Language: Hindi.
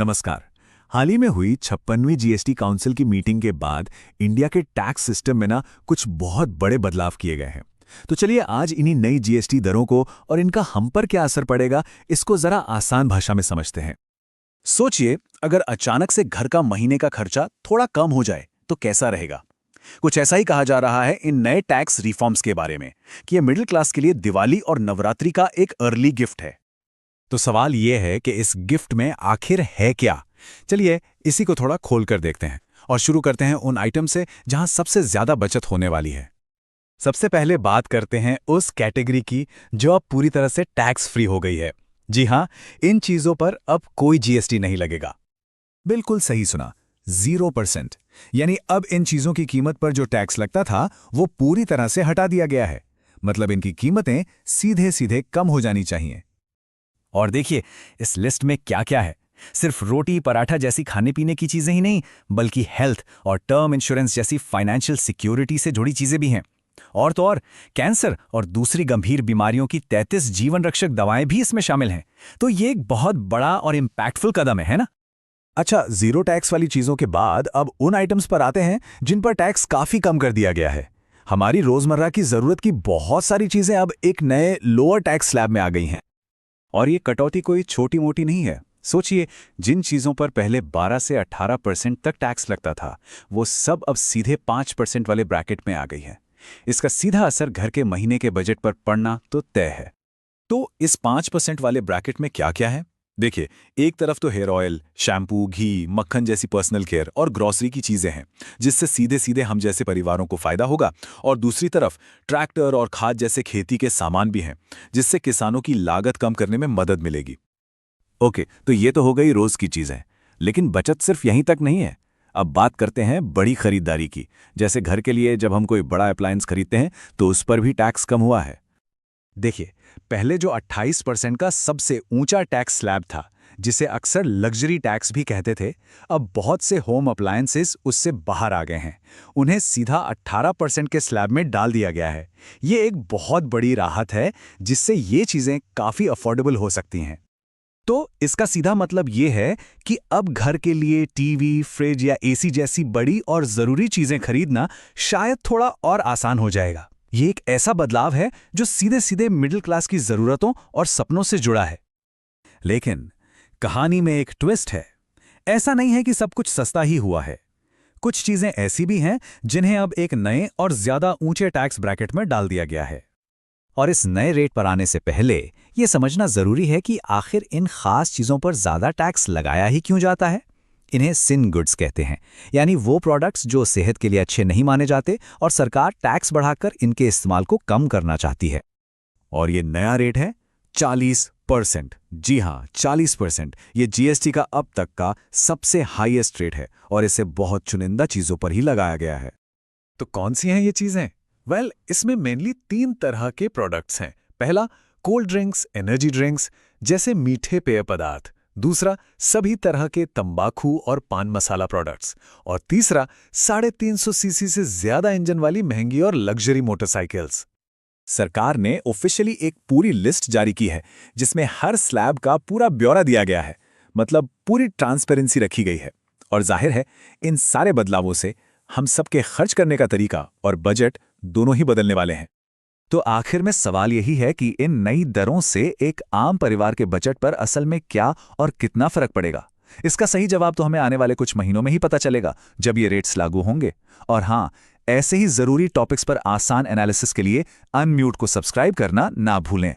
नमस्कार। हाल ही में हुई 56वीं जीएसटी काउंसिल की मीटिंग के बाद इंडिया के टैक्स सिस्टम में कुछ बहुत बड़े बदलाव किए गए हैं। तो चलिए आज इन्हीं नई जीएसटी दरों को और इनका हम पर क्या असर पड़ेगा, इसको जरा आसान भाषा में समझते हैं। सोचिए, अगर अचानक से घर का महीने का खर्चा थोड़ा कम हो जाए तो कैसा रहेगा। कुछ ऐसा ही कहा जा रहा है इन नए टैक्स रिफॉर्म्स के बारे में कि ये मिडिल क्लास के लिए दिवाली और नवरात्रि का एक अर्ली गिफ्ट है। तो सवाल ये है कि इस गिफ्ट में आखिर है क्या। चलिए इसी को थोड़ा खोल कर देखते हैं और शुरू करते हैं उन आइटम से जहां सबसे ज्यादा बचत होने वाली है। सबसे पहले बात करते हैं उस कैटेगरी की जो अब पूरी तरह से टैक्स फ्री हो गई है। जी हां, इन चीजों पर अब कोई जीएसटी नहीं लगेगा। बिल्कुल सही सुना, 0%। यानी अब इन चीजों की कीमत पर जो टैक्स लगता था वो पूरी तरह से हटा दिया गया है। मतलब इनकी कीमतें सीधे सीधे कम हो जानी चाहिए। और देखिए इस लिस्ट में क्या क्या है। सिर्फ रोटी पराठा जैसी खाने पीने की चीजें ही नहीं, बल्कि हेल्थ और टर्म इंश्योरेंस जैसी फाइनेंशियल सिक्योरिटी से जुड़ी चीजें भी हैं। और तो और कैंसर और दूसरी गंभीर बीमारियों की 33 जीवन रक्षक दवाएं भी इसमें शामिल हैं। तो ये एक बहुत बड़ा और इम्पैक्टफुल कदम है ना। अच्छा, जीरो टैक्स वाली चीजों के बाद अब उन आइटम्स पर आते हैं जिन पर टैक्स काफी कम कर दिया गया है। हमारी रोजमर्रा की जरूरत की बहुत सारी चीजें अब एक नए लोअर टैक्स स्लैब में आ गई हैं। और ये कटौती कोई छोटी मोटी नहीं है। सोचिए, जिन चीजों पर पहले 12 से 18% तक टैक्स लगता था वो सब अब सीधे 5% वाले ब्रैकेट में आ गई है। इसका सीधा असर घर के महीने के बजट पर पड़ना तो तय है। तो इस 5% वाले ब्रैकेट में क्या क्या है? देखिए, एक तरफ तो हेयर ऑयल, शैम्पू, घी, मक्खन जैसी पर्सनल केयर और ग्रोसरी की चीजें हैं जिससे सीधे सीधे हम जैसे परिवारों को फायदा होगा। और दूसरी तरफ ट्रैक्टर और खाद जैसे खेती के सामान भी हैं जिससे किसानों की लागत कम करने में मदद मिलेगी। ओके, तो ये तो हो गई रोज की चीजें, लेकिन बचत सिर्फ यहीं तक नहीं है। अब बात करते हैं बड़ी खरीदारी की। जैसे घर के लिए जब हम कोई बड़ा अप्लायंस खरीदते हैं तो उस पर भी टैक्स कम हुआ है। देखिए, पहले जो 28% का सबसे ऊंचा टैक्स स्लैब था, जिसे अक्सर लग्जरी टैक्स भी कहते थे, अब बहुत से होम अप्लायंसेस उससे बाहर आ गए हैं। उन्हें सीधा 18% के स्लैब में डाल दिया गया है। ये एक बहुत बड़ी राहत है जिससे ये चीजें काफी अफोर्डेबल हो सकती हैं। तो इसका सीधा मतलब ये है कि अब घर के लिए टीवी, फ्रिज या एसी जैसी बड़ी और जरूरी चीजें खरीदना शायद थोड़ा और आसान हो जाएगा। ये एक ऐसा बदलाव है जो सीधे सीधे मिडिल क्लास की जरूरतों और सपनों से जुड़ा है। लेकिन कहानी में एक ट्विस्ट है। ऐसा नहीं है कि सब कुछ सस्ता ही हुआ है। कुछ चीजें ऐसी भी हैं जिन्हें अब एक नए और ज्यादा ऊंचे टैक्स ब्रैकेट में डाल दिया गया है। और इस नए रेट पर आने से पहले यह समझना जरूरी है कि आखिर इन खास चीजों पर ज्यादा टैक्स लगाया ही क्यों जाता है। इन्हें सिन गुड्स कहते हैं, यानी वो प्रोडक्ट्स जो सेहत के लिए अच्छे नहीं माने जाते और सरकार टैक्स बढ़ाकर इनके इस्तेमाल को कम करना चाहती है। और ये नया रेट है 40%। जी हां, 40%। ये जीएसटी का अब तक का सबसे हाईएस्ट रेट है और इसे बहुत चुनिंदा चीजों पर ही लगाया गया है। तो कौन सी हैं ये चीजें? इसमें मेनली 3 तरह के प्रोडक्ट्स हैं। पहला, कोल्ड ड्रिंक्स, एनर्जी ड्रिंक्स जैसे मीठे पेय पदार्थ। दूसरा, सभी तरह के तंबाकू और पान मसाला प्रोडक्ट्स। और तीसरा, 350 सीसी से ज्यादा इंजन वाली महंगी और लग्जरी मोटरसाइकिल्स। सरकार ने ऑफिशियली एक पूरी लिस्ट जारी की है जिसमें हर स्लैब का पूरा ब्यौरा दिया गया है। मतलब पूरी ट्रांसपेरेंसी रखी गई है। और जाहिर है, इन सारे बदलावों से हम सबके खर्च करने का तरीका और बजट दोनों ही बदलने वाले हैं। तो आखिर में सवाल यही है कि इन नई दरों से एक आम परिवार के बजट पर असल में क्या और कितना फर्क पड़ेगा। इसका सही जवाब तो हमें आने वाले कुछ महीनों में ही पता चलेगा, जब ये रेट्स लागू होंगे। और हाँ, ऐसे ही जरूरी टॉपिक्स पर आसान एनालिसिस के लिए अनम्यूट को सब्सक्राइब करना ना भूलें।